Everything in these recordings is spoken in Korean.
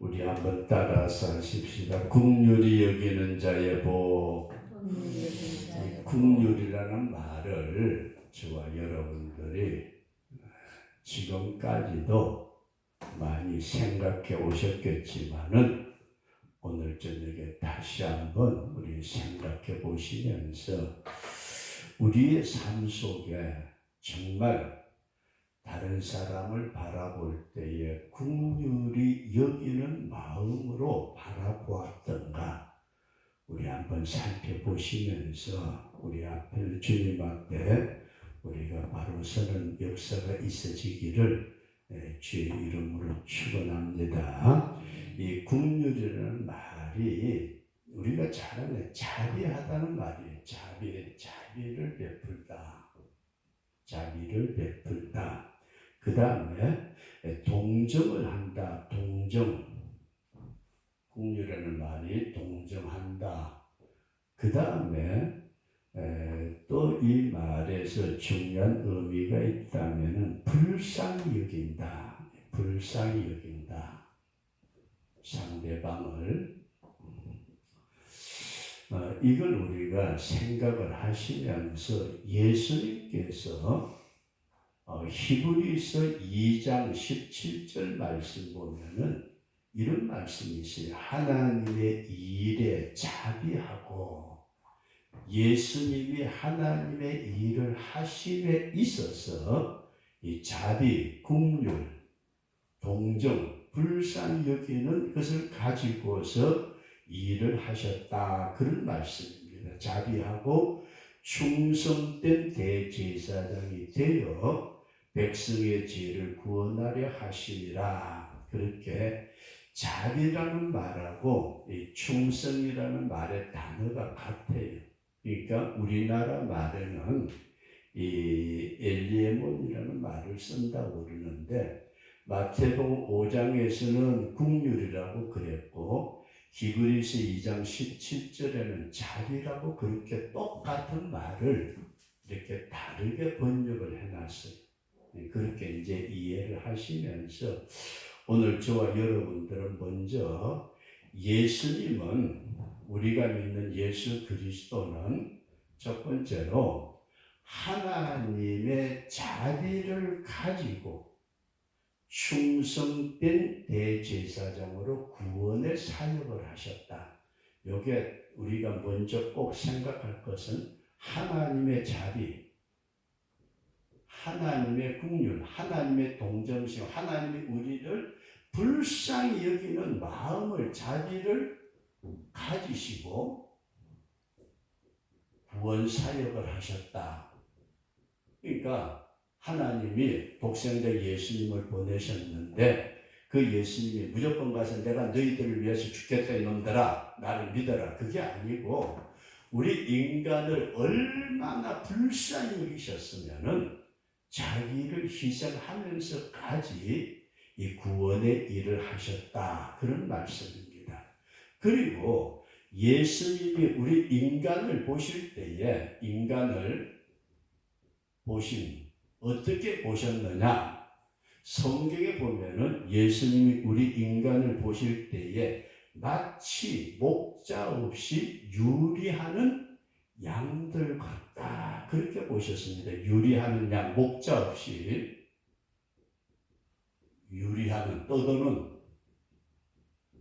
우리 한번 따라서 하십시다. 국률이 여기는 자의 복. 이 국률이라는 말을 저와 여러분들이 지금까지도 많이 생각해 오셨겠지만은 오늘 저녁에 다시 한번 우리 생각해 보시면서 우리의 삶 속에 정말 다른 사람을 바라볼 때에 긍휼히 여기는 마음으로 바라보았던가 우리 한번 살펴보시면서 우리 앞에 주님 앞에 우리가 바로 서는 역사가 있어지기를 주의 이름으로 축원합니다. 이 긍휼이라는 말이 우리가 잘 아는 자비하다는 말이에요. 자비를 베풀다. 자비를 베풀다. 그 다음에 동정을 한다. 동정. 긍휼이라는 말이 동정한다. 그 다음에 또 이 말에서 중요한 의미가 있다면 불쌍히 여긴다. 불쌍히 여긴다. 상대방을 이걸 우리가 생각을 하시면서 예수님께서 히브리서 2장 17절 말씀 보면은 이런 말씀이 있어요. 하나님의 일에 자비하고 예수님이 하나님의 일을 하심에 있어서 이 자비, 긍휼, 동정, 불쌍히 여기는 것을 가지고서 일을 하셨다. 그런 말씀입니다. 자비하고 충성된 대제사장이 되어 백성의 죄를 구원하려 하시리라. 그렇게 자비라는 말하고 이 충성이라는 말의 단어가 같아요. 그러니까 우리나라 말에는 이 엘리에몬이라는 말을 쓴다고 그러는데 마태복음 5장에서는 긍휼이라고 그랬고 히브리서 2장 17절에는 자비라고 그렇게 똑같은 말을 이렇게 다르게 번역을 해놨어요. 그렇게 이제 이해를 하시면서 오늘 저와 여러분들은 먼저 예수님은 우리가 믿는 예수 그리스도는 첫 번째로 하나님의 자비를 가지고 충성된 대제사장으로 구원의 사역을 하셨다. 이게 우리가 먼저 꼭 생각할 것은 하나님의 자비, 하나님의 긍휼, 하나님의 동정심, 하나님이 우리를 불쌍히 여기는 마음을, 자비를 가지시고 구원 사역을 하셨다. 그러니까 하나님이 독생자 예수님을 보내셨는데 그 예수님이 무조건 가서 내가 너희들을 위해서 죽겠다 이놈들아 나를 믿어라. 그게 아니고 우리 인간을 얼마나 불쌍히 여기셨으면은 자기를 희생하면서까지 이 구원의 일을 하셨다. 그런 말씀입니다. 그리고 예수님이 우리 인간을 보실 때에 인간을 어떻게 보셨느냐? 성경에 보면은 예수님이 우리 인간을 보실 때에 마치 목자 없이 유리하는 양들 같다. 그렇게 보셨습니다. 유리하는 양, 목자 없이 유리하는 떠도는.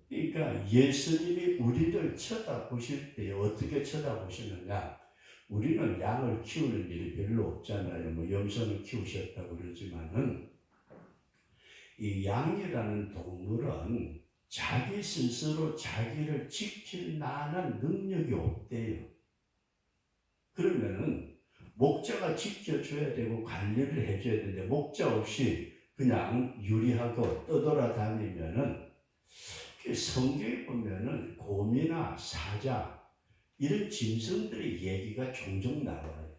그러니까 예수님이 우리를 쳐다보실 때 어떻게 쳐다보시느냐? 우리는 양을 키우는 일이 별로 없잖아요. 뭐 염소는 키우셨다고 그러지만은 이 양이라는 동물은 자기 스스로 자기를 지킬 만한 능력이 없대요. 그러면은 목자가 지켜줘야 되고 관리를 해줘야 되는데 목자 없이 그냥 유리하고 떠돌아다니면은 성경에 보면은 곰이나 사자 이런 짐승들의 얘기가 종종 나와요.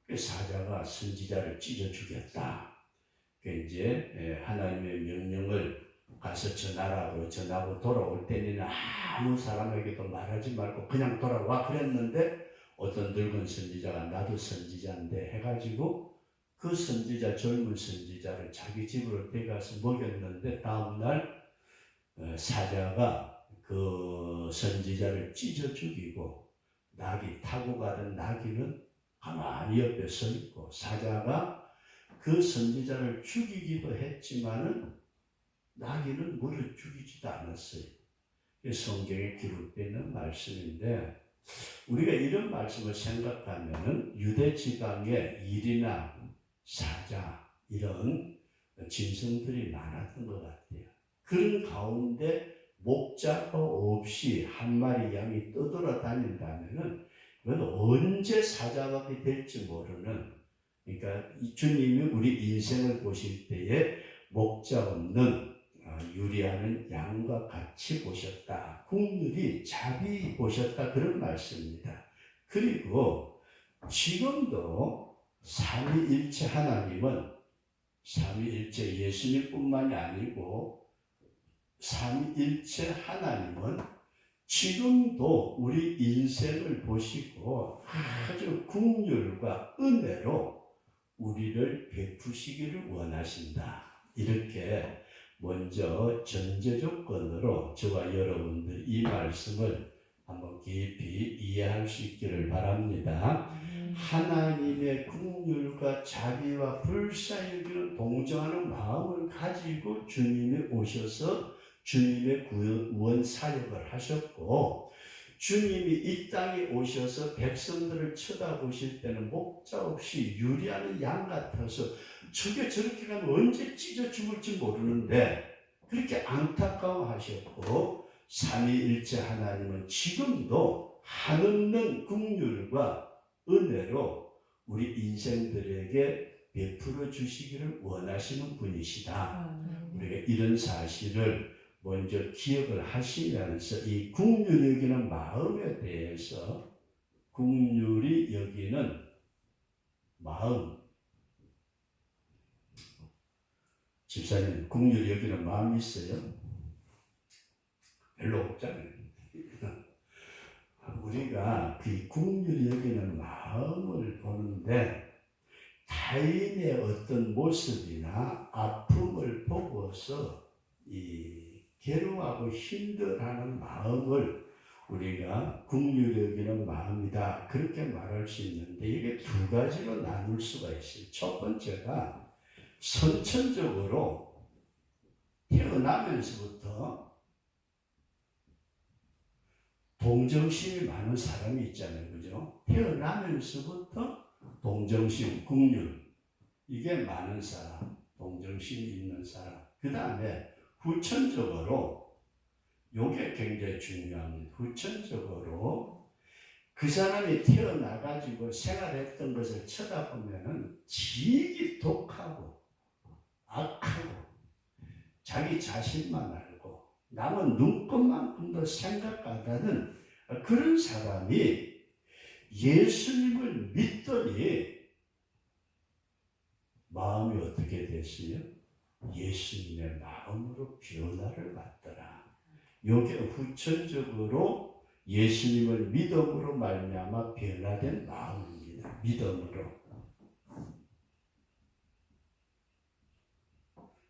사자가 선지자를 찢어 죽였다. 이제 하나님의 명령을 가서 전하라고 전하고 돌아올 때는 아무 사람에게도 말하지 말고 그냥 돌아와 그랬는데 어떤 늙은 선지자가 나도 선지자인데 해가지고 그 선지자 젊은 선지자를 자기 집으로 데려가서 먹였는데 다음날 사자가 그 선지자를 찢어 죽이고 낙이 타고 가던 나귀는 가만히 옆에 서 있고 사자가 그 선지자를 죽이기도 했지만은 나귀는 물을 죽이지도 않았어요. 성경에 기록되어 있는 말씀인데 우리가 이런 말씀을 생각하면은 유대 지방에 일이나 사자 이런 짐승들이 많았던 것 같아요. 그런 가운데 목자가 없이 한 마리 양이 떠돌아다닌다면은 이건 언제 사자가 될지 모르는, 그러니까 주님이 우리 인생을 보실 때에 목자 없는 유리하는 양과 같이 보셨다. 국률이 자비 보셨다. 그런 말씀입니다. 그리고 지금도 삼위일체 하나님은 삼위일체 예수님뿐만이 아니고 삼위일체 하나님은 지금도 우리 인생을 보시고 아주 긍휼과 은혜로 우리를 베푸시기를 원하신다. 이렇게 먼저 전제 조건으로 저와 여러분들 이 말씀을 한번 깊이 이해할 수 있기를 바랍니다. 하나님의 긍휼과 자비와 불사유기를 동정하는 마음을 가지고 주님이 오셔서 주님의 구원 사역을 하셨고, 주님이 이 땅에 오셔서 백성들을 쳐다보실 때는 목자 없이 유리하는 양 같아서 저게 저렇게 가면 언제 찢어 죽을지 모르는데 그렇게 안타까워하셨고, 삼위일체 하나님은 지금도 한없는 긍휼과 은혜로 우리 인생들에게 베풀어 주시기를 원하시는 분이시다. 우리가 이런 사실을 먼저 기억을 하시면서 이 긍휼히 여기는 마음에 대해서, 긍휼히 여기는 마음, 집사님 긍휼히 여기는 마음이 있어요? 별로 없잖아요. 우리가 그 긍휼히 여기는 마음을 보는데 타인의 어떤 모습이나 아픔을 보고서 이 괴로워하고 힘들어하는 마음을 우리가 긍휼히 여기는 마음이다, 그렇게 말할 수 있는데 이게 두 가지로 나눌 수가 있어요. 첫 번째가 선천적으로 태어나면서부터 동정심이 많은 사람이 있잖아요. 그죠? 태어나면서부터 동정심, 긍휼, 이게 많은 사람, 동정심이 있는 사람. 그 다음에 후천적으로, 요게 굉장히 중요합니다. 후천적으로 그 사람이 태어나가지고 생활했던 것을 쳐다보면은 지극히 독하고 악하고 자기 자신만 알고 남은 눈꽃만큼도 생각 안 하는 그런 사람이 예수님을 믿더니 마음이 어떻게 됐어요? 예수님의 마음으로 변화를 받더라. 이게 후천적으로 예수님을 믿음으로 말미암아 변화된 마음입니다. 믿음으로.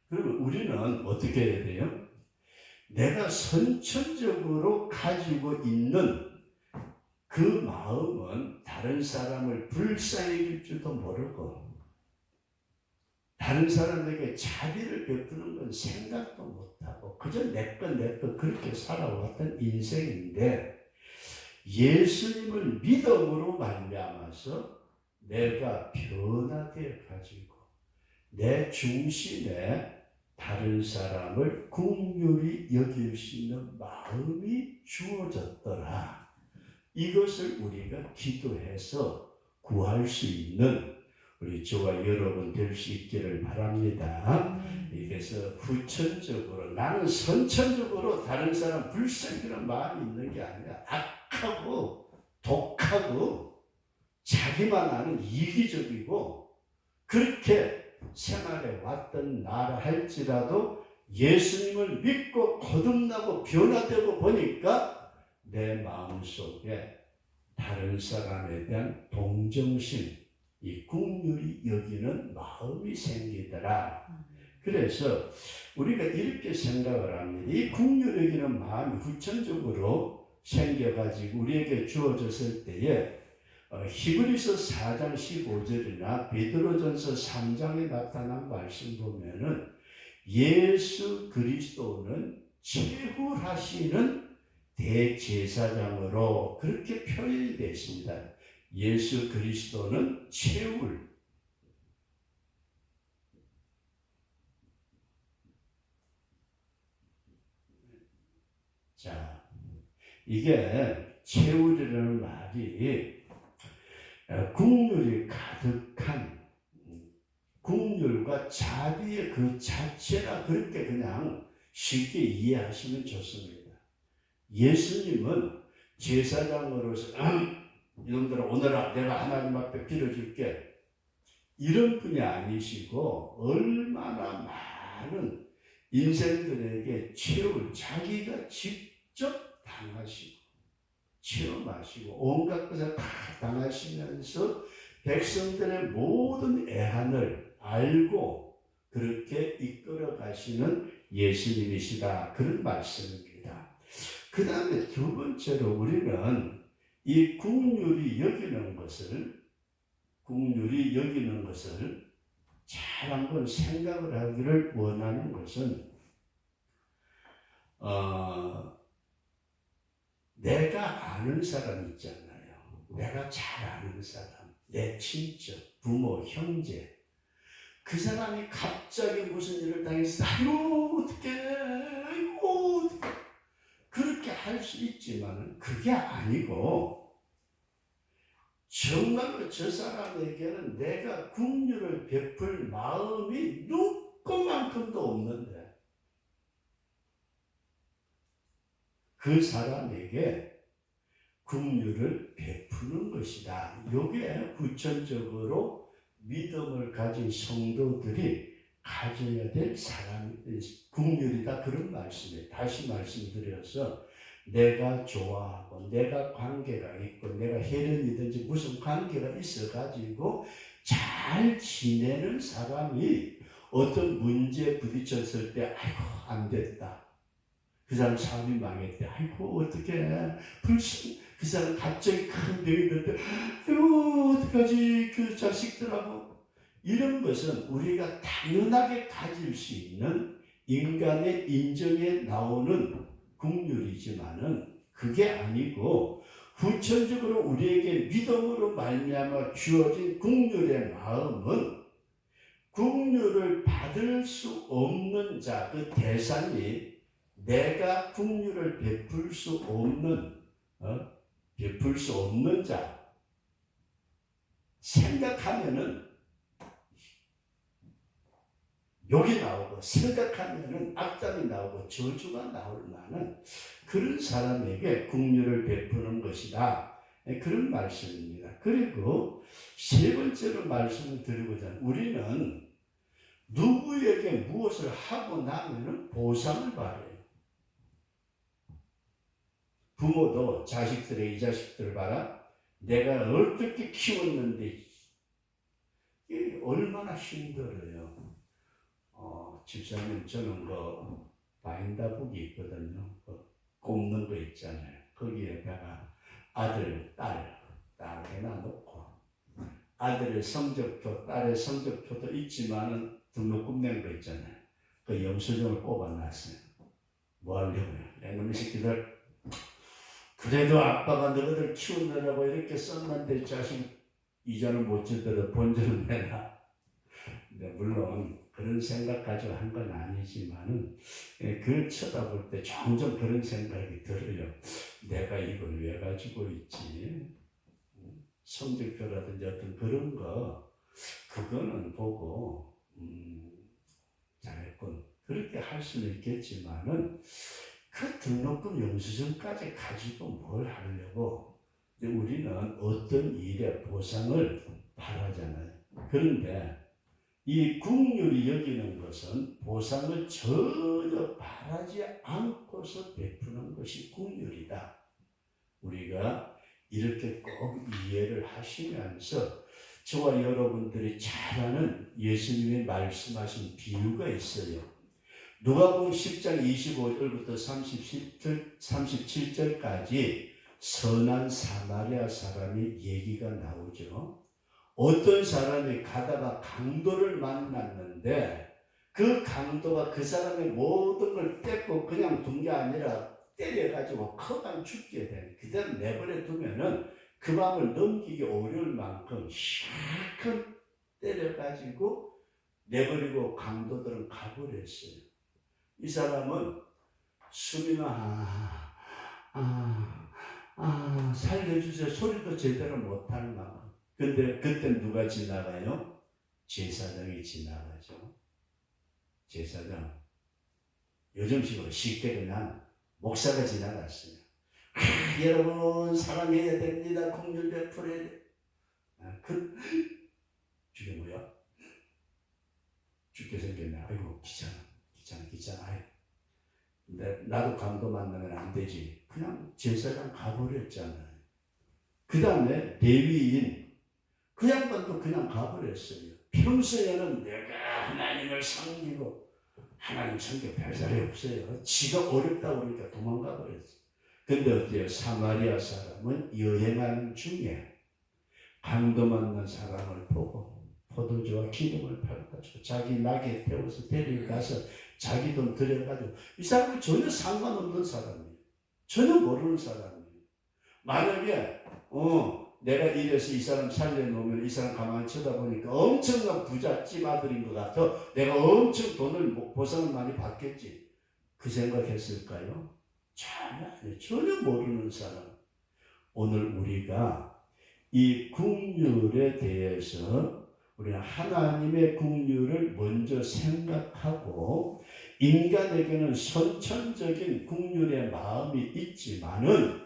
그러면 우리는 어떻게 해야 돼요? 내가 선천적으로 가지고 있는 그 마음은 다른 사람을 불쌍히 줄지도 모르고 다른 사람에게 자비를 베푸는 건 생각도 못하고 그저 내 것 그렇게 살아왔던 인생인데, 예수님을 믿음으로 말미암아서 내가 변화되어 가지고 내 중심에 다른 사람을 긍휼히 여길 수 있는 마음이 주어졌더라. 이것을 우리가 기도해서 구할 수 있는 우리 저와 여러분 될 수 있기를 바랍니다. 그래서 후천적으로, 나는 선천적으로 다른 사람 불쌍히는 마음이 있는 게 아니라 악하고 독하고 자기만 아는 이기적이고 그렇게 생활해 왔던 나라 할지라도 예수님을 믿고 거듭나고 변화되고 보니까 내 마음속에 다른 사람에 대한 동정심, 이 긍휼히 여기는 마음이 생기더라. 그래서 우리가 이렇게 생각을 합니다. 이 국률 여기는 마음이 후천적으로 생겨가지고 우리에게 주어졌을 때에 히브리서 4장 15절이나 베드로전서 3장에 나타난 말씀 보면은 예수 그리스도는 최후하시는 대제사장으로 그렇게 표현이 되어 있습니다. 예수 그리스도는 최후. 자, 이게 최후라는 말이 국률이 가득한 국률과 자비의 그 자체가 그렇게 그냥 쉽게 이해하시면 좋습니다. 예수님은 제사장으로서 이놈들아 오늘아 내가 하나님 앞에 빌어줄게 이런 분이 아니시고 얼마나 많은 인생들에게 최후를 자기가 직접 당하시고 체험하시고 온갖 것을 다 당하시면서 백성들의 모든 애한을 알고 그렇게 이끌어 가시는 예수님이시다. 그런 말씀입니다. 그 다음에 두 번째로 우리는 이 국률이 여기는 것을 잘 한번 생각을 하기를 원하는 것은 내가 아는 사람 있잖아요. 내가 잘 아는 사람, 내 친척, 부모, 형제. 그 사람이 갑자기 무슨 일을 당해서 아이고 어떡해 아이고 어떡해 그렇게 할 수 있지만 그게 아니고 정말로 저 사람에게는 내가 긍휼을 베풀 마음이 눈꽃만큼도 없는데 그 사람에게 긍휼을 베푸는 것이다. 이게 구천적으로 믿음을 가진 성도들이 가져야 될 긍휼이다. 그런 말씀이에요. 다시 말씀드려서 내가 좋아하고 내가 관계가 있고 내가 혈연이든지 무슨 관계가 있어가지고 잘 지내는 사람이 어떤 문제에 부딪혔을 때 아이고 안 됐다. 그 사람 사업이 망했대. 아이고 어떡해. 불신 그 사람 갑자기 큰 병이 들때 아이고 어떡하지 그 자식들하고. 이런 것은 우리가 당연하게 가질 수 있는 인간의 인정에 나오는 긍휼이지만은 그게 아니고 후천적으로 우리에게 믿음으로 말미암아 주어진 긍휼의 마음은 긍휼을 받을 수 없는 자, 그 대상이 내가 긍휼을 베풀 수 없는 자 생각하면은 욕이 나오고 생각하면은 악담이 나오고 저주가 나올 만한 그런 사람에게 긍휼을 베푸는 것이다. 그런 말씀입니다. 그리고 세 번째로 말씀을 드리고자 하는 우리는 누구에게 무엇을 하고 나면은 보상을 바래요. 부모도 자식들의 이 자식들 봐라. 내가 어떻게 키웠는데 이게 얼마나 힘들어요. 집사님 저는 그 바인다북이 있거든요. 꼽는 거 있잖아요. 거기에다가 아들, 딸 해나 놓고 아들의 성적표, 딸의 성적표도 있지만은 등록금 낸 거 있잖아요. 그 영수증을 꼽아놨어요. 뭐 하려고요? 이놈의 새끼들 그래도 아빠가 너희들 키우느라고 이렇게 썼는데 자식 이자는 못 주더라도 본전은 내라. 근데 물론 그런 생각 가지고 한 건 아니지만은 그걸 쳐다볼 때 종종 그런 생각이 들어요. 내가 이걸 왜 가지고 있지? 성적표라든지 어떤 그런 거 그거는 보고 잘했군 그렇게 할 수는 있겠지만은 그 등록금 영수증까지 가지고 뭘 하려고 우리는 어떤 일에 보상을 바라잖아요. 그런데 이 긍휼이 여기는 것은 보상을 전혀 바라지 않고서 베푸는 것이 긍휼이다. 우리가 이렇게 꼭 이해를 하시면서 저와 여러분들이 잘 아는 예수님이 말씀하신 비유가 있어요. 누가복음 10장 25절부터 37절까지 선한 사마리아 사람의 얘기가 나오죠. 어떤 사람이 가다가 강도를 만났는데 그 강도가 그 사람의 모든 걸 뺏고 그냥 둔 게 아니라 때려가지고 커간 죽게 된, 그대로 내버려 두면은 그 밤을 넘기기 어려울 만큼 실컷 때려가지고 내버리고 강도들은 가버렸어요. 이 사람은 숨이나 살려주세요 소리도 제대로 못하는 만큼. 근데 그때 누가 지나가요? 제사장이 지나가죠. 제사장. 요즘식으로 쉽게 그냥 목사가 지나갔어요. 여러분 사랑해야 됩니다. 긍휼 베풀어야 돼. 저게 뭐야? 죽게 생겼네. 아이고 귀찮아. 아이고. 근데 나도 강도 만나면 안 되지. 그냥 제사장 가버렸잖아요. 그 다음에 레위인 그 양반도 그냥 가버렸어요. 평소에는 내가 하나님을 섬기고 하나님 섬겨 별살이 없어요. 지가 어렵다고 그러니까 도망가 버렸어요. 근데 어때요? 사마리아 사람은 여행하는 중에 강도 만난 사람을 보고 포도주와 기름을 팔아가지고 자기 나귀에 태워서 데려가서 자기 돈 들여가지고, 이 사람은 전혀 상관없는 사람이에요. 전혀 모르는 사람이에요. 만약에 내가 이래서 이 사람 살려놓으면 이 사람 가만히 쳐다보니까 엄청난 부잣집 아들인 것 같아. 내가 엄청 돈을 보상을 많이 받겠지. 그 생각했을까요? 전혀 모르는 사람. 오늘 우리가 이 긍휼에 대해서 우리는 하나님의 긍휼을 먼저 생각하고, 인간에게는 선천적인 긍휼의 마음이 있지만은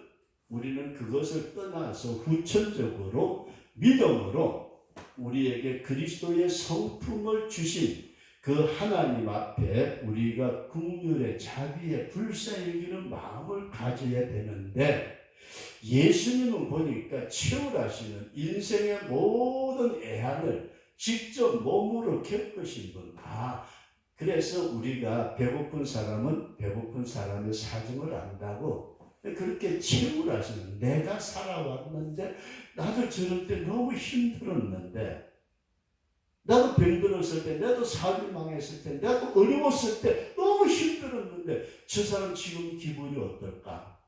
우리는 그것을 떠나서 후천적으로 믿음으로 우리에게 그리스도의 성품을 주신 그 하나님 앞에 우리가 긍휼의 자비의 불쌍히 여기는 마음을 가져야 되는데, 예수님은 보니까 치유하시는 인생의 모든 애환을 직접 몸으로 겪으신 분. 그래서 우리가 배고픈 사람은 배고픈 사람의 사정을 안다고 그렇게 치유를 하시는, 내가 살아왔는데 나도 저럴 때 너무 힘들었는데, 나도 병들었을 때, 나도 삶이 망했을 때, 나도 어려웠을 때 너무 힘들었는데 저 사람 지금 기분이 어떨까?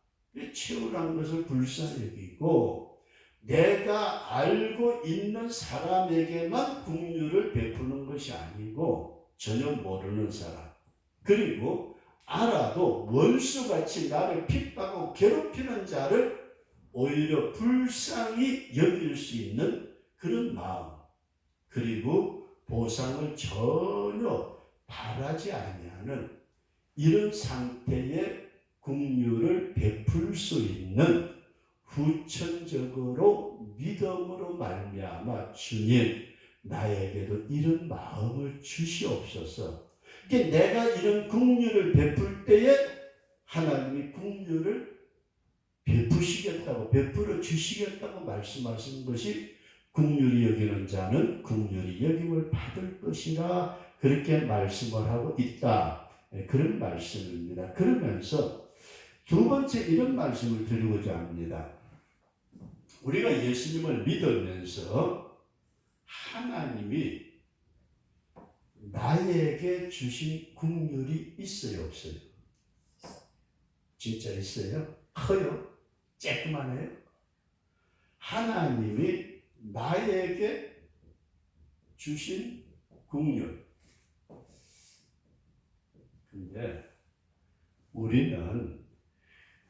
치유라는 것을 불쌍히 여기고 내가 알고 있는 사람에게만 긍휼을 베푸는 것이 아니고 전혀 모르는 사람, 그리고 알아도 원수같이 나를 핍박하고 괴롭히는 자를 오히려 불쌍히 여길 수 있는 그런 마음, 그리고 보상을 전혀 바라지 아니하는 이런 상태의 긍휼을 베풀 수 있는, 후천적으로 믿음으로 말미암아 주님 나에게도 이런 마음을 주시옵소서. 내가 이런 긍휼을 베풀 때에 하나님이 긍휼을 베푸시겠다고, 베풀어 주시겠다고 말씀하시는 것이 긍휼히 여기는 자는 긍휼히 여김을 받을 것이라, 그렇게 말씀을 하고 있다. 그런 말씀입니다. 그러면서 두 번째 이런 말씀을 드리고자 합니다. 우리가 예수님을 믿으면서 하나님이 나에게 주신 긍휼이 있어요, 없어요? 진짜 있어요? 커요? 쬐끄만해요? 하나님이 나에게 주신 긍휼. 근데 우리는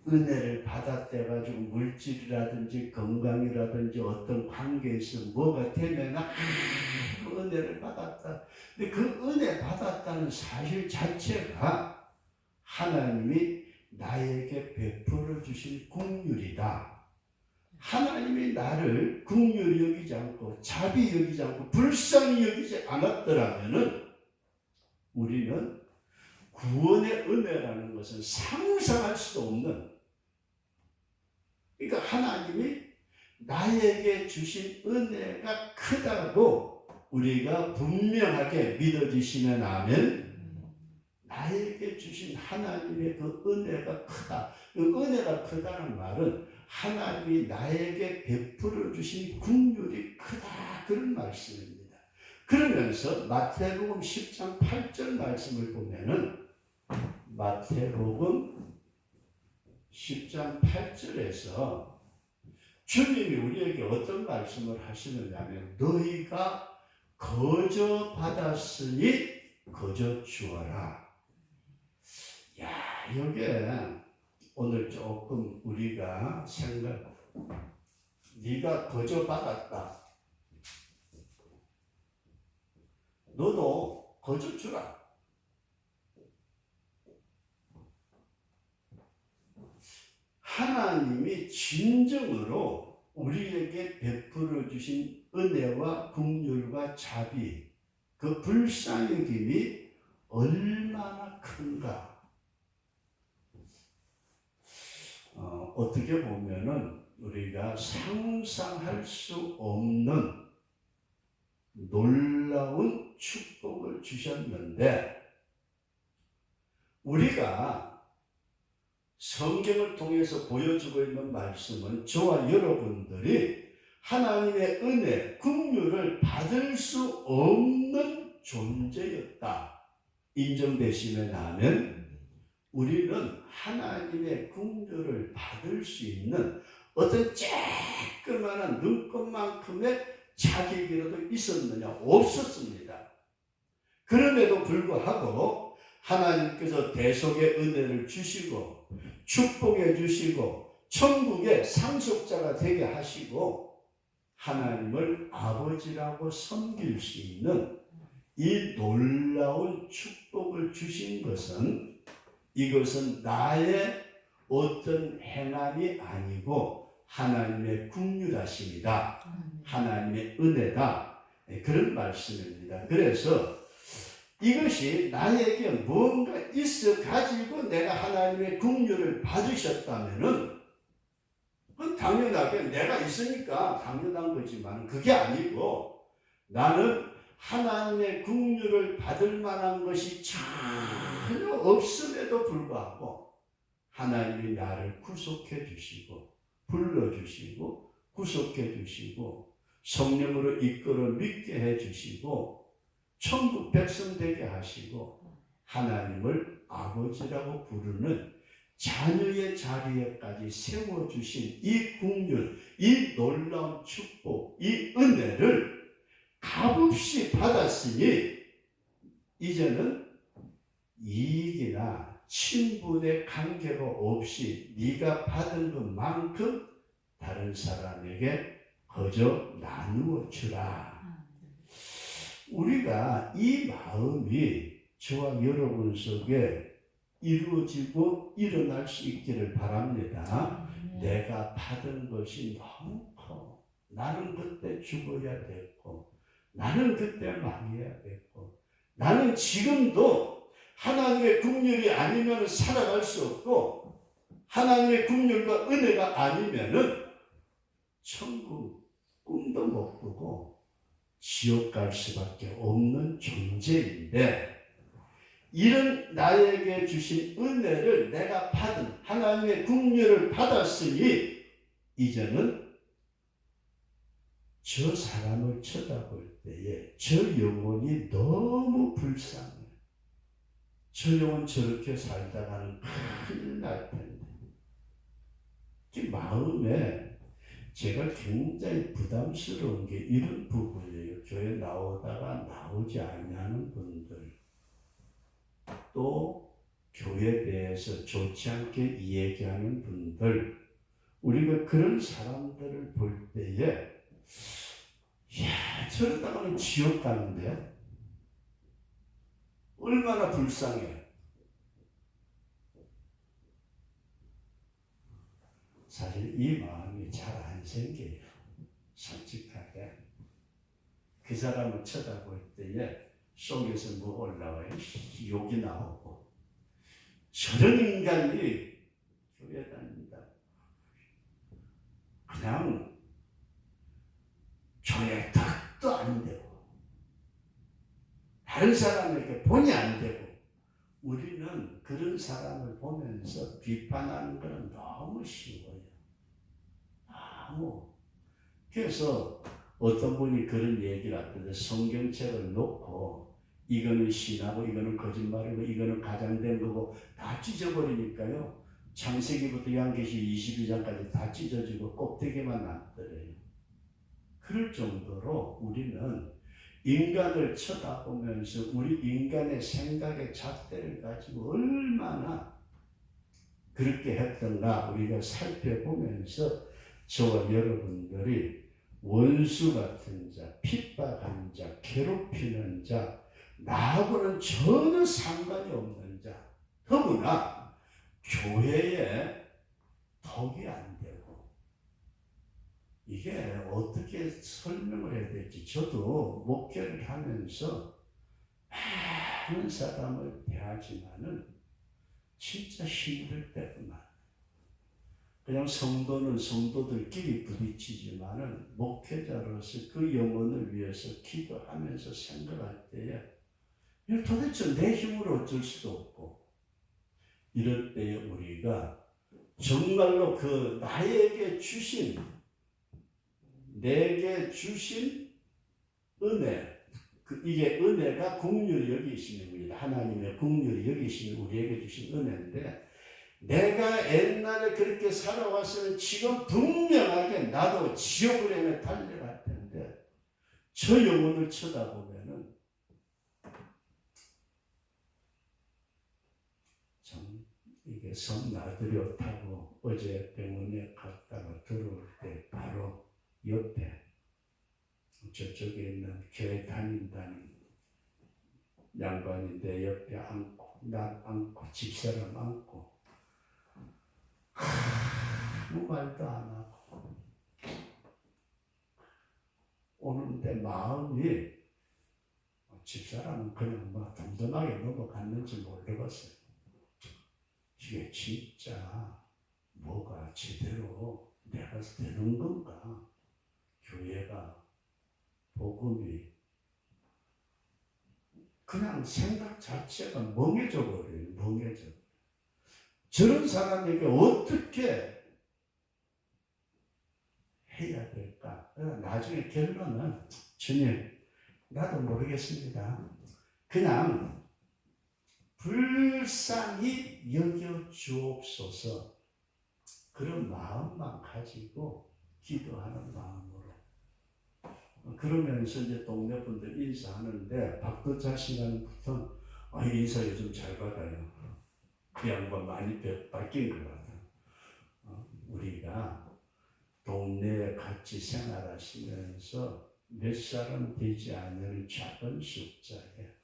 은혜를 받았대 가지고 물질이라든지 건강이라든지 어떤 관계에서 뭐가 되면 그 은혜를 받았다. 근데 그 은혜 받았다는 사실 자체가 하나님이 나에게 베풀어 주신 긍휼이다. 하나님이 나를 긍휼히 여기지 않고 자비 여기지 않고 불쌍히 여기지 않았더라면은 우리는 구원의 은혜라는 것은 상상할 수도 없는, 그러니까 하나님이 나에게 주신 은혜가 크다고 우리가 분명하게 믿어지시면 아멘. 나에게 주신 하나님의 그 은혜가 크다. 그 은혜가 크다는 말은 하나님이 나에게 베풀어 주신 긍휼이 크다, 그런 말씀입니다. 그러면서 마태복음 10장 8절 말씀을 보면은 마태복음 10장 8절에서 주님이 우리에게 어떤 말씀을 하시느냐면 너희가 거저 받았으니 거저 주어라. 야, 여기에 오늘 조금 우리가 네가 거저 받았다. 너도 거저 주라. 하나님이 진정으로 우리에게 베풀어 주신 은혜와 긍휼과 자비, 그 불쌍히 얼마나 큰가. 어떻게 보면은 우리가 상상할 수 없는 놀라운 축복을 주셨는데, 우리가 성경을 통해서 보여주고 있는 말씀은 저와 여러분들이 하나님의 은혜, 긍휼을 받을 수 없는 존재였다 인정되시면 아멘. 우리는 하나님의 긍휼을 받을 수 있는 어떤 쬐끄만한 눈곱만큼의 자격이라도 있었느냐? 없었습니다. 그럼에도 불구하고 하나님께서 대속의 은혜를 주시고 축복해 주시고 천국의 상속자가 되게 하시고 하나님을 아버지라고 섬길 수 있는 이 놀라운 축복을 주신 것은, 이것은 나의 어떤 행함이 아니고 하나님의 긍휼하심이다, 하나님의 은혜다, 그런 말씀입니다. 그래서 이것이 나에게 뭔가 있어 가지고 내가 하나님의 긍휼을 받으셨다면은 그건 당연하게 내가 있으니까 당연한 거지만 그게 아니고, 나는 하나님의 긍휼을 받을 만한 것이 전혀 없음에도 불구하고 하나님이 나를 구속해 주시고 불러주시고 구속해 주시고 성령으로 이끌어 믿게 해 주시고 천국 백성 되게 하시고 하나님을 아버지라고 부르는 자녀의 자리에까지 세워주신 이 긍휼, 이 놀라운 축복, 이 은혜를 값없이 받았으니 이제는 이익이나 친분의 관계가 없이 네가 받은 것만큼 다른 사람에게 거저 나누어 주라. 우리가 이 마음이 저와 여러분 속에 이루어지고 일어날 수 있기를 바랍니다. 내가 받은 것이 너무 커. 나는 그때 죽어야 됐고, 나는 그때 망해야 됐고, 나는 지금도 하나님의 긍휼이 아니면 살아갈 수 없고, 하나님의 긍휼과 은혜가 아니면은 천국 꿈도 못 꾸고 지옥 갈 수밖에 없는 존재인데, 이런 나에게 주신 은혜를 내가 받은 하나님의 긍휼을 받았으니 이제는 저 사람을 쳐다볼 때에 저 영혼이 너무 불쌍해. 저 영혼 저렇게 살다가는 큰일 날 텐데. 그 마음에 제가 굉장히 부담스러운 게 이런 부분이에요. 교회 나오다가 나오지 않냐는 분들, 또 교회에 대해서 좋지 않게 이야기하는 분들, 우리가 그런 사람들을 볼 때에 저러다가는 지옥 가는데 얼마나 불쌍해. 사실 이 마음이 잘 안 생겨요. 솔직하게. 그 사람을 쳐다볼 때에 속에서 뭐 올라와요? 욕이 나오고. 저런 인간이 교회 다닙니다. 그냥 사람을 보면서 비판하는 것은 너무 쉬워요. 그래서 어떤 분이 그런 얘기를 하던데, 성경책을 놓고 이거는 신하고 이거는 거짓말이고 이거는 가장된 거고 다 찢어버리니까요, 창세기부터 요한계시록 22장까지 다 찢어지고 껍데기만 남더래요. 그럴 정도로 우리는 인간을 쳐다보면서 우리 인간의 생각의 잣대를 가지고 얼마나 그렇게 했던가 우리가 살펴보면서 저와 여러분들이 원수 같은 자, 핍박하는 자, 괴롭히는 자, 나하고는 전혀 상관이 없는 자, 더구나 교회에 덕이 안 되고, 이게 어떻게 설명을 해야 될지, 저도 목회를 하면서 많은 사람을 대하지만은 진짜 힘들 때구나. 그냥 성도는 성도들끼리 부딪히지만은 목회자로서 그 영혼을 위해서 기도하면서 생각할 때에 도대체 내 힘으로 어쩔 수도 없고, 이럴 때에 우리가 정말로 그 나에게 주신, 내게 주신 은혜, 이게 은혜가 긍휼히 여기시는 겁니다. 하나님의 긍휼히 여기시는 우리에게 주신 은혜인데, 내가 옛날에 그렇게 살아왔으면 지금 분명하게 나도 지옥을 향해 달려갈 텐데, 저 영혼을 쳐다보면은 참 이게 섬 나들여 타고 어제 병원에 갔다가 들어올 때 바로 옆에 저쪽에 있는 교회 다닌다는 양반인데 옆에 앉고, 나 앉고, 집사람 앉고, 아무 말도 안 하고 오는데 마음이, 집사람은 그냥 막 덤덤하게 넘어갔는지 모르겠어요. 이게 진짜 뭐가 제대로 내가 되는 건가? 교회가, 복음이, 그냥 생각 자체가 멍해져 버려요. 멍해져. 저런 사람에게 어떻게 해야 될까? 나중에 결론은, 주님, 나도 모르겠습니다. 그냥 불쌍히 여겨 주옵소서. 그런 마음만 가지고 기도하는 마음으로. 그러면서 이제 동네 분들 인사하는데, 박도자 씨랑부터 인사 요즘 잘 받아요. 그 양반 많이 바뀐 것 같아요. 우리가 동네에 같이 생활하시면서 몇 사람 되지 않는 작은 숫자에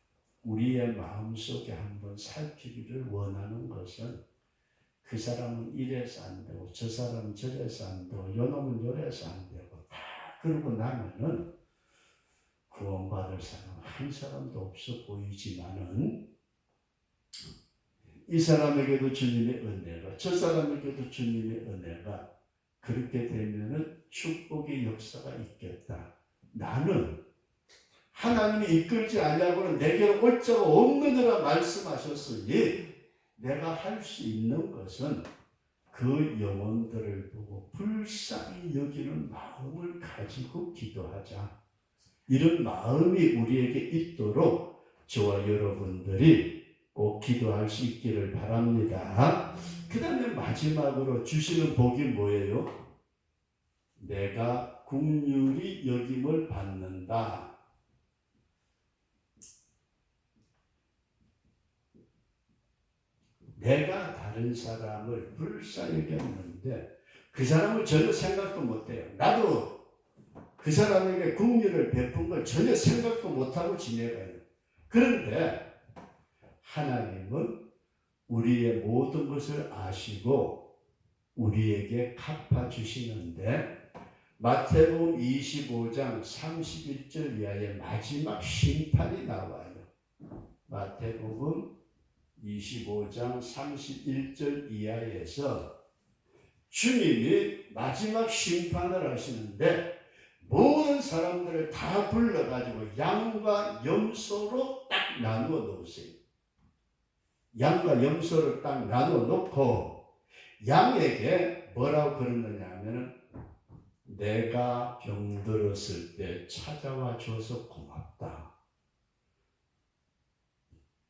우리의 마음속에 한번 살피기를 원하는 것은, 그 사람은 이래서 안 되고 저 사람은 저래서 안 되고 요놈은 요래서 안 되고, 다 그러고 나면은 구원받을 사람 한 사람도 없어 보이지만은, 이 사람에게도 주님의 은혜가, 저 사람에게도 주님의 은혜가, 그렇게 되면은 축복의 역사가 있겠다. 나는 하나님이 이끌지 아니하고는 내게로 올 자가 없느니라 말씀하셨으니, 내가 할 수 있는 것은 그 영혼들을 보고 불쌍히 여기는 마음을 가지고 기도하자. 이런 마음이 우리에게 있도록 저와 여러분들이 꼭 기도할 수 있기를 바랍니다. 그 다음에 마지막으로 주시는 복이 뭐예요? 내가 긍휼히 여김을 받는다. 내가 다른 사람을 불쌍히 여겼는데 그 사람을 전혀 생각도 못해요. 나도 그 사람에게 긍휼을 베푼 걸 전혀 생각도 못하고 지내가요. 그런데 하나님은 우리의 모든 것을 아시고 우리에게 갚아주시는데, 마태복음 25장 31절 이하의 마지막 심판이 나와요. 마태복음 25장 31절 이하에서 주님이 마지막 심판을 하시는데, 모든 사람들을 다 불러가지고 양과 염소로 딱 나누어 놓으세요. 양과 염소를 딱 나눠 놓고 양에게 뭐라고 그러느냐 하면은 내가 병들었을 때 찾아와 줘서 고맙다.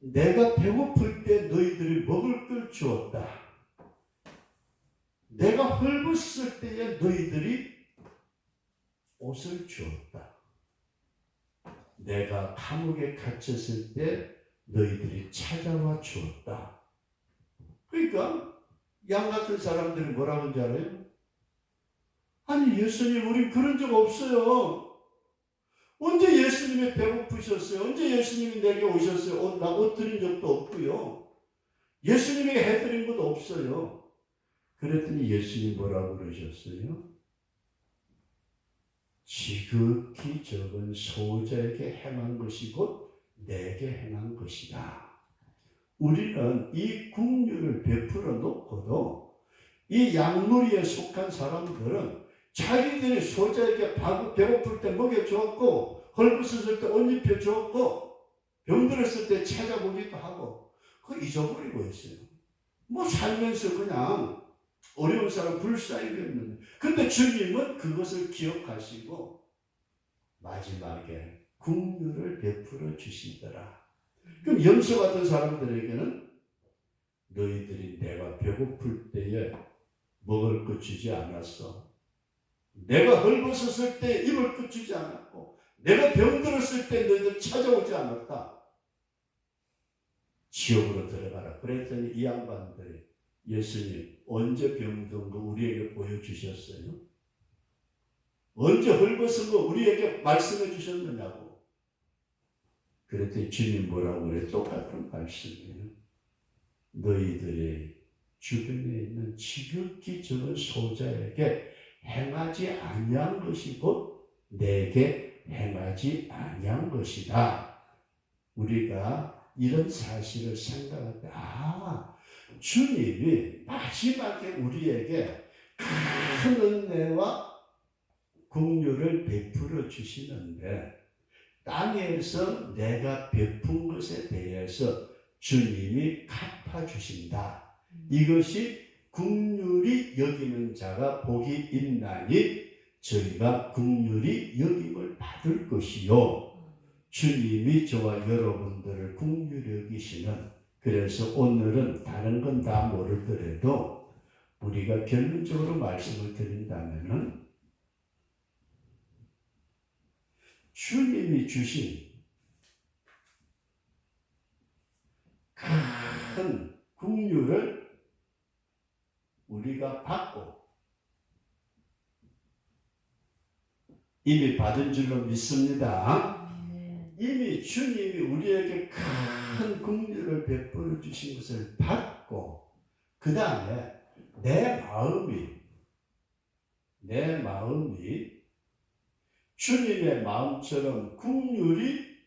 내가 배고플 때 너희들이 먹을 걸 주었다. 내가 헐벗을 때에 너희들이 옷을 주었다. 내가 감옥에 갇혔을 때 너희들이 찾아와 주었다. 그러니까 양 같은 사람들이 뭐라고 하는지 알아요? 아니 예수님 우린 그런 적 없어요. 언제 예수님이 배고프셨어요? 언제 예수님이 내게 오셨어요? 나 옷 드린 적도 없고요. 예수님이 해드린 것도 없어요. 그랬더니 예수님이 뭐라고 그러셨어요? 지극히 적은 소자에게 행한 것이 곧 내게 행한 것이다. 우리는 이 긍휼을 베풀어 놓고도 이 양무리에 속한 사람들은 자기들이 소자에게 배고플 때 먹여주었고 헐벗었을 때 옷 입혀주었고 병들었을 때 찾아보기도 하고 그거 잊어버리고 있어요. 뭐 살면서 그냥 어려운 사람 불쌍히겠는데 근데 주님은 그것을 기억하시고 마지막에 긍휼을 베풀어 주시더라. 그럼 염소 같은 사람들에게는 너희들이 내가 배고플 때에 먹을 것 주지 않았어. 내가 헐벗었을 때 입을 것 주지 않았고 내가 병들었을 때 너희들 찾아오지 않았다. 지옥으로 들어가라. 그랬더니 이 양반들이 예수님 언제 병든 거 우리에게 보여주셨어요? 언제 헐벗은 거 우리에게 말씀해 주셨느냐고. 그랬더니 주님 뭐라고 그래? 똑같은 말씀이에요. 너희들의 주변에 있는 지극히 적은 소자에게 행하지 아니한 것이 곧 내게 행하지 아니한 것이다. 우리가 이런 사실을 생각할 때 주님이 마지막에 우리에게 큰 은혜와 긍휼을 베풀어 주시는데 땅에서 내가 베푼 것에 대해서 주님이 갚아주신다. 이것이 긍휼히 여기는 자가 복이 있나니 저희가 긍휼히 여김을 받을 것이요. 주님이 저와 여러분들을 긍휼히 여기시는 그래서 오늘은 다른 건 다 모르더라도 우리가 결론적으로 말씀을 드린다면은 주님이 주신 큰 긍휼을 우리가 받고 이미 받은 줄로 믿습니다. 이미 주님이 우리에게 큰 긍휼을 베풀어 주신 것을 받고 그 다음에 내 마음이 주님의 마음처럼 긍휼히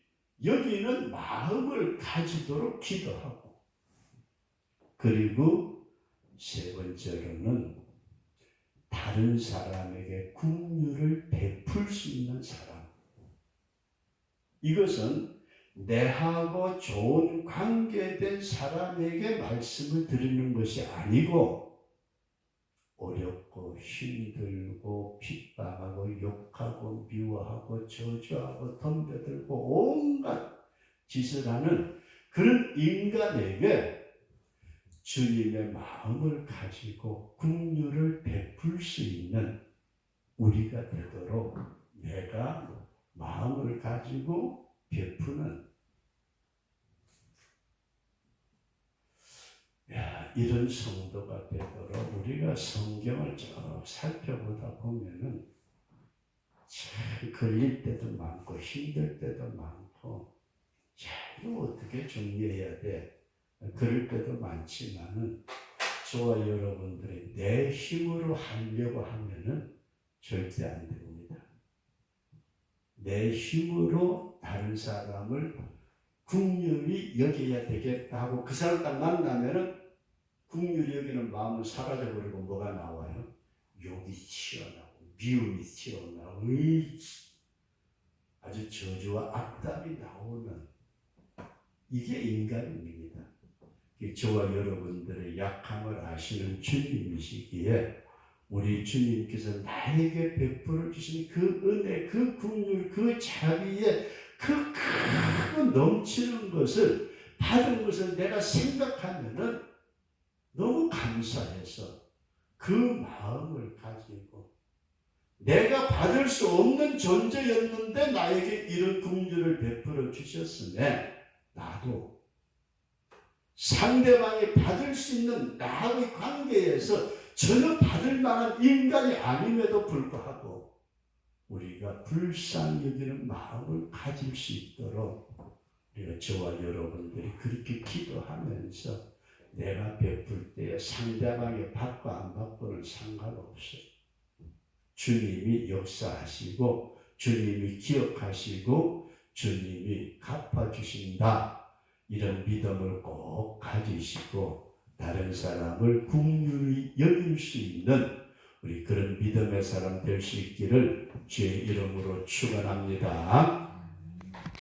여기는 마음을 가지도록 기도하고 그리고 세 번째로는 다른 사람에게 긍휼을 베풀 수 있는 사람. 이것은 내하고 좋은 관계된 사람에게 말씀을 드리는 것이 아니고 어렵고 힘들고 핍박하고 욕하고 미워하고 저주하고 덤벼들고 온갖 짓을 하는 그런 인간에게 주님의 마음을 가지고 긍휼을 베풀 수 있는 우리가 되도록 내가 마음을 가지고 베푸는 이런 성도가 되도록 우리가 성경을 쭉 살펴보다 보면은 참 걸릴 때도 많고 힘들 때도 많고 이거 어떻게 정리해야 돼? 그럴 때도 많지만은 저와 여러분들이 내 힘으로 하려고 하면은 절대 안 됩니다. 내 힘으로 다른 사람을 긍휼히 여겨야 되겠다 하고 그 사람 딱 만나면은 긍휼히 여기는 마음은 사라져버리고 뭐가 나와요? 욕이 튀어나오고 미움이 튀어나오고 아주 저주와 악담이 나오는 이게 인간입니다. 저와 여러분들의 약함을 아시는 주님이시기에 우리 주님께서 나에게 베풀어 주신 그 은혜, 그 긍휼, 그 자비에 그 큰 넘치는 것을 받은 것을 내가 생각하면은 너무 감사해서 그 마음을 가지고 내가 받을 수 없는 존재였는데 나에게 이런 긍휼을 베풀어 주셨음에 나도 상대방이 받을 수 있는 나의 관계에서 전혀 받을 만한 인간이 아님에도 불구하고 우리가 불쌍히 여기는 마음을 가질 수 있도록 우리가 저와 여러분들이 그렇게 기도하면서 내가 베풀 때 상대방이 받고 안 받고는 상관없어요. 주님이 역사하시고 주님이 기억하시고 주님이 갚아주신다. 이런 믿음을 꼭 가지시고 다른 사람을 긍휼히 여길 수 있는 우리 그런 믿음의 사람 될 수 있기를 주의 이름으로 축원합니다.